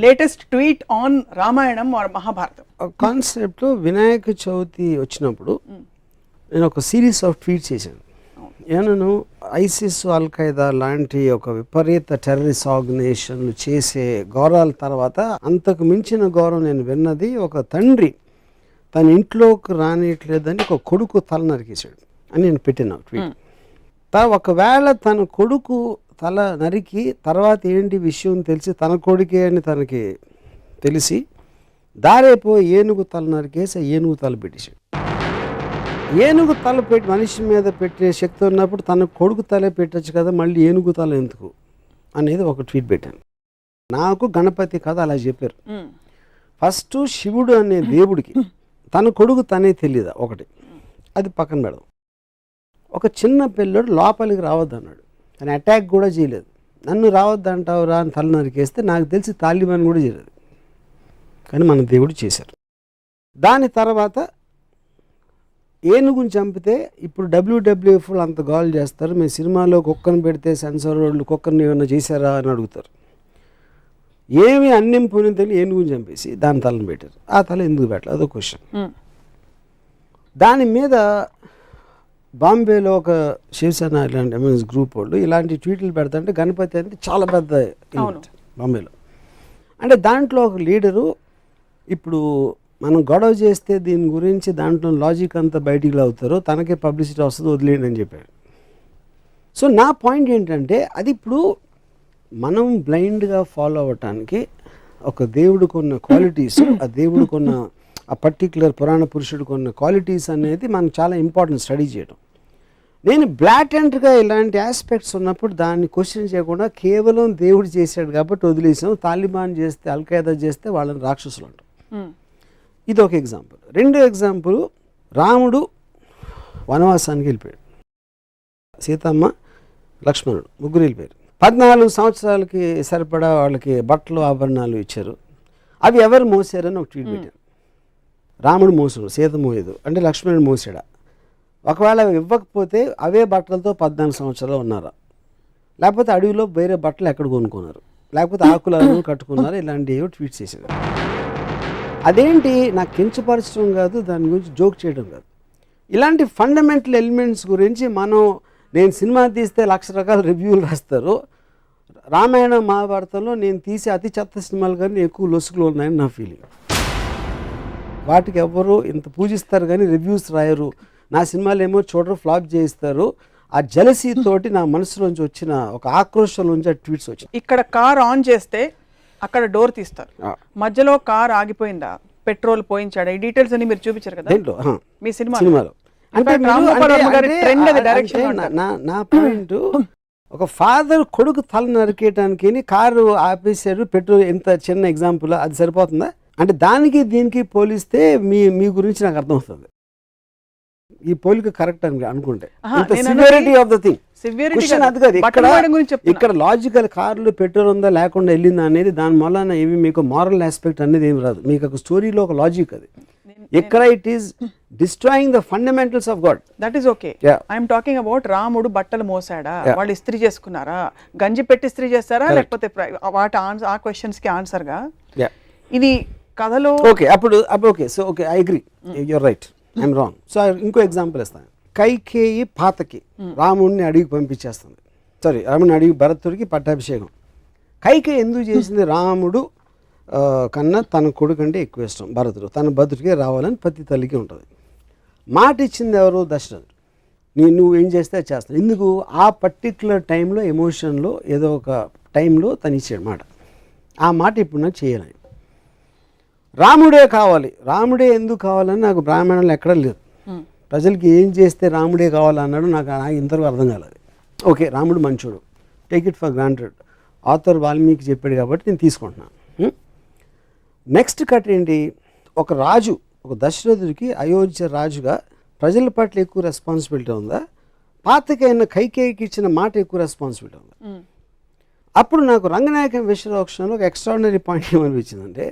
Latest tweet on Ramayanam or Mahabharatam concept Vinayaka Chavithi వచ్చినప్పుడు నేను ఒక సిరీస్ ఆఫ్ ట్వీట్ చేశాను. నేను ఐసిస్ అల్ఖైదా లాంటి ఒక విపరీత టెర్రరిస్ట్ ఆర్గనైజేషన్లు చేసే గౌరవాల తర్వాత అంతకు మించిన గౌరవం నేను విన్నది, ఒక తండ్రి తన ఇంట్లోకి రానియట్లేదని ఒక కొడుకు తల నరికేశాడు అని నేను పెట్టిన ట్వీట్. ఒకవేళ తన కొడుకు తల నరికి తర్వాత ఏంటి విషయం తెలిసి తన కొడుకే అని తనకి తెలిసి దారేపోయి ఏనుగు తల నరికేసి ఏనుగు తల పెట్టేశాడు. ఏనుగు తల పెట్టి మనిషి మీద పెట్టే శక్తి ఉన్నప్పుడు తన కొడుకు తలే పెట్టచ్చు కదా, మళ్ళీ ఏనుగు తల ఎందుకు అనేది ఒక ట్వీట్ పెట్టాను. నాకు గణపతి కథ అలా చెప్పారు. ఫస్ట్ శివుడు అనే దేవుడికి తన కొడుకు తనే తెలియదా ఒకటి, అది పక్కన పెడదాం. ఒక చిన్న పిల్లడు లోపలికి రావద్దు అన్నాడు, తను అటాక్ కూడా చేయలేదు. నన్ను రావద్దు అంటావురా అని తల నరికేస్తే నాకు తెలిసి తాలిబాన్ కూడా చేయలేదు, కానీ మన దేవుడు చేశారు. దాని తర్వాత ఏనుగుని చంపితే ఇప్పుడు WWF అంత గోల్ చేస్తారు, మేము సినిమాలో కుక్కను పెడితే సెన్సార్ వాళ్ళు కుక్కర్ని ఏమైనా చేశారా అని అడుగుతారు. ఏమి అన్నం పోయిన తెలియ ఏనుగుని చంపేసి దాని తలను పెట్టారు. ఆ తల ఎందుకు పెట్టాలి అదో క్వశ్చన్. దాని మీద బాంబేలో ఒక శివసేన ఇలాంటి ఎంఎస్ గ్రూప్ వాళ్ళు ఇలాంటి ట్వీట్లు పెడతాంటే గణపతి అంటే చాలా పెద్ద ఈవెంట్ బాంబేలో. అంటే దాంట్లో ఒక లీడరు ఇప్పుడు మనం గొడవ చేస్తే దీని గురించి దాంట్లో లాజిక్ అంతా బయటికి అవుతారో తనకే పబ్లిసిటీ వస్తుంది, వదిలేయండి అని చెప్పాడు. సో నా పాయింట్ ఏంటంటే అది ఇప్పుడు మనం బ్లైండ్గా ఫాలో అవ్వటానికి ఒక దేవుడికి ఉన్న క్వాలిటీస్, ఆ దేవుడికి ఉన్న ఆ పర్టిక్యులర్ పురాణ పురుషుడికి ఉన్న క్వాలిటీస్ అనేది మనకు చాలా ఇంపార్టెంట్ స్టడీ చేయడం. నేను బ్లాటెంట్గా ఇలాంటి ఆస్పెక్ట్స్ ఉన్నప్పుడు దాన్ని క్వశ్చన్ చేయకుండా కేవలం దేవుడు చేశాడు కాబట్టి వదిలేసాం, తాలిబాన్ చేస్తే అల్ఖైదా చేస్తే వాళ్ళని రాక్షసులు అంటాం. ఇది ఒక ఎగ్జాంపుల్. రెండో ఎగ్జాంపుల్, రాముడు వనవాసానికి వెళ్ళిపోయాడు, సీతమ్మ లక్ష్మణుడు ముగ్గురు వెళ్ళిపోయారు. 14 సంవత్సరాలకి సరిపడా వాళ్ళకి బట్టలు ఆభరణాలు ఇచ్చారు. అవి ఎవరు మోసారని ఒక ట్వీట్ పెట్టారు. రాముడు మోసాడు, సీత మోయదు అంటే లక్ష్మణుడు మోసాడా? ఒకవేళ ఇవ్వకపోతే అవే బట్టలతో 14 సంవత్సరాలు ఉన్నారా? లేకపోతే అడవిలో వేరే బట్టలు ఎక్కడ కొనుక్కున్నారు? లేకపోతే ఆకులను కట్టుకున్నారు? ఇలాంటివి ట్వీట్ చేశారు. అదేంటి నాకు కించపరచడం కాదు, దాని గురించి జోక్ చేయడం కాదు. ఇలాంటి ఫండమెంటల్ ఎలిమెంట్స్ గురించి నేను సినిమా తీస్తే 1,00,000 రకాల రివ్యూలు రాస్తారు. రామాయణ మహాభారతంలో నేను తీసే అతి చెత్త సినిమాలు కానీ ఎక్కువ లొసుగులు ఉన్నాయని నా ఫీలింగ్. వాటికి ఎవరు ఇంత పూజిస్తారు కానీ రివ్యూస్ రాయరు. నా సినిమాలు ఏమో చూడరు, ఫ్లాప్ చేయిస్తారు. ఆ జలసీ తోటి నా మనసులోంచి వచ్చిన ఒక ఆక్రోషం నుంచి ట్వీట్స్ వచ్చాయి. ఇక్కడ కార్ ఆన్ చేస్తే అక్కడ డోర్ తీస్తారు, మధ్యలో కార్ ఆగిపోయిందా, పెట్రోల్ పోయించాడా, ఈ డీటెయిల్స్ అన్ని మీరు చూపించారు కదా మీ సినిమాలో. అంటే నా పాయింట్, ఒక ఫాదర్ కొడుకు తల నరికేయటానికి కారు ఆపేశారు, పెట్రోల్, ఎంత చిన్న ఎగ్జాంపుల్, అది సరిపోతుందా? అంటే దానికి దీనికి పోలిస్తే మీ గురించి నాకు అర్థమవుతుంది. ఈ పోలిక కరెక్ట్ అని అనుకుంటే severity of the thing question అది కాదు. ఇక్కడ లాజికల్ కార్లు పెట్రోల్ ఉందా లేకుండా వెళ్ళిందా అనేది దాని వలన ఏమి మీకు మారల్ ఆస్పెక్ట్ అనేది ఏమి రాదు. మీకు ఒక స్టోరీలో ఒక లాజిక్ అది. ఇక్కడ it is destroying the fundamentals of God. That is okay. I'm talking about రాముడు బట్టలు మోసాడా, వాళ్ళు ఇస్త్రీ చేసుకున్నారా, గంజి పెట్టి ఇస్త్రీ చేస్తారా, లేకపోతే వాటి ఆ క్వశ్చన్స్ కి ఆన్సర్ గా ఇది కథలో ఓకే. అప్పుడు okay, so okay, I agree, you're right, I'm wrong. So ఇంకో ఎగ్జాంపుల్ ఇస్తాను. కైకేయి పాతకి రాముడిని అడిగి పంపించేస్తుంది, సారీ రాముడిని అడిగి భరతుడికి పట్టాభిషేకం. కైకేయి ఎందుకు చేసింది? రాముడు కన్నా తన కొడుకు అంటే ఎక్కువ ఇష్టం భరతుడు, తన భద్రుడికే రావాలని ప్రతి తల్లికి ఉంటుంది. మాట ఇచ్చింది ఎవరు? దశరథుడు. నువ్వు ఏం చేస్తే అది చేస్తాను. ఎందుకు? ఆ పర్టిక్యులర్ టైంలో ఎమోషన్లో ఏదో ఒక టైంలో తను ఇచ్చాడు మాట. ఆ మాట ఇప్పుడు నాకు చేయాలి. రాముడే కావాలి, రాముడే ఎందుకు కావాలని నాకు బ్రాహ్మణులు ఎక్కడ లేదు. ప్రజలకి ఏం చేస్తే రాముడే కావాలన్నాడు నాకు ఇంతవరకు అర్థం కాలేదు. ఓకే, రాముడు మంచోడు, take it for granted, author Valmiki చెప్పాడు కాబట్టి నేను తీసుకుంటున్నాను. నెక్స్ట్ కట్ ఏంటి? ఒక రాజు, ఒక దశరథుడికి అయోధ్య రాజుగా ప్రజల పట్ల ఎక్కువ రెస్పాన్సిబిలిటీ ఉందా, పాతకైన కైకేయికి ఇచ్చిన మాట ఎక్కువ రెస్పాన్సిబిలిటీ ఉందా? అప్పుడు నాకు రంగనాయకం విశ్వరోక్షణలో ఒక ఎక్స్ట్రాడినరీ పాయింట్ ఏమనిపించిందంటే,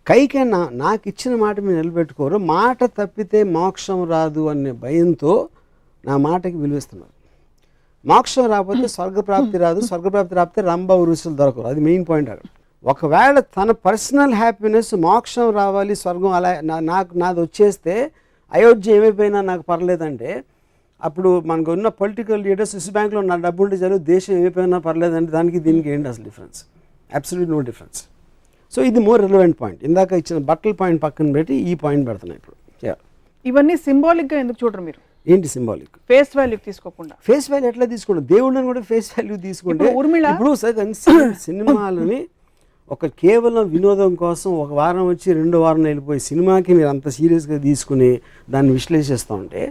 కైకేయి నాకు ఇచ్చిన మాట మీరు నిలబెట్టుకోరు, మాట తప్పితే మోక్షం రాదు అనే భయంతో నా మాటకి విలువిస్తున్నారు. మోక్షం రాకపోతే స్వర్గప్రాప్తి రాదు, స్వర్గప్రాప్తి రాకపోతే రంభ ఉరుసులు దొరకరు. అది మెయిన్ పాయింట్ అక్కడ. ఒకవేళ తన పర్సనల్ హ్యాపీనెస్ మోక్షం రావాలి, స్వర్గం అలా నాది వచ్చేస్తే అయోధ్య ఏమైపోయినా నాకు పర్లేదంటే, అప్పుడు మనకు ఉన్న పొలిటికల్ లీడర్స్ స్విస్ బ్యాంక్లో నా డబ్బు ఉంటే చాలు, దేశం ఏమైపోయినా పర్లేదంటే దానికి దీనికి ఏంటి అసలు difference? Absolute no difference. So ఇది మోర్ రిలవెంట్ పాయింట్. ఇందాక ఇచ్చిన బట్టల పాయింట్ పక్కన పెట్టి ఈ పాయింట్ పెడుతున్నాయి ఇప్పుడు. ఇవన్నీ సింబాలిక్గా ఎందుకు చూడరు మీరు? ఏంటి సింబాలిక్? ఫేస్ వాల్యూ తీసుకోకుండా. ఫేస్ వాల్యూ ఎట్లా తీసుకుంటాం? దేవుళ్ళని కూడా ఫేస్ వాల్యూ తీసుకుంటే ఇప్పుడు సినిమాలని ఒక కేవలం వినోదం కోసం ఒక వారం వచ్చి 2 వారం వెళ్ళిపోయి సినిమాకి మీరు అంత సీరియస్గా తీసుకుని దాన్ని విశ్లేషిస్తూ ఉంటే,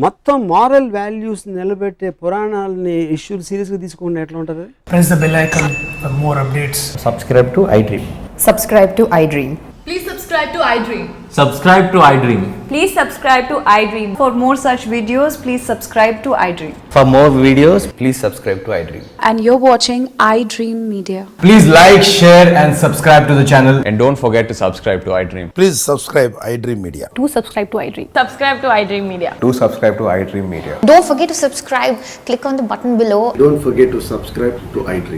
మొత్తం మారల్ వాల్యూస్ నిలబెట్టే పురాణాలని ఇష్యూలు సీరియస్గా తీసుకుంటే ఎట్లా ఉంటుంది? Press the bell icon for more updates. Subscribe to iDream. Subscribe to iDream. Please subscribe to iDream. Subscribe to iDream. Please subscribe to iDream. For more such videos, please subscribe to iDream. For more videos, please subscribe to iDream. And you're watching iDream Media. Please like, share and subscribe to the channel. And don't forget to subscribe to iDream. Please subscribe iDream Media. Do subscribe to iDream. Subscribe to iDream Media. Do subscribe to iDream Media. Don't forget to subscribe. Click on the button below. Don't forget to subscribe to iDream.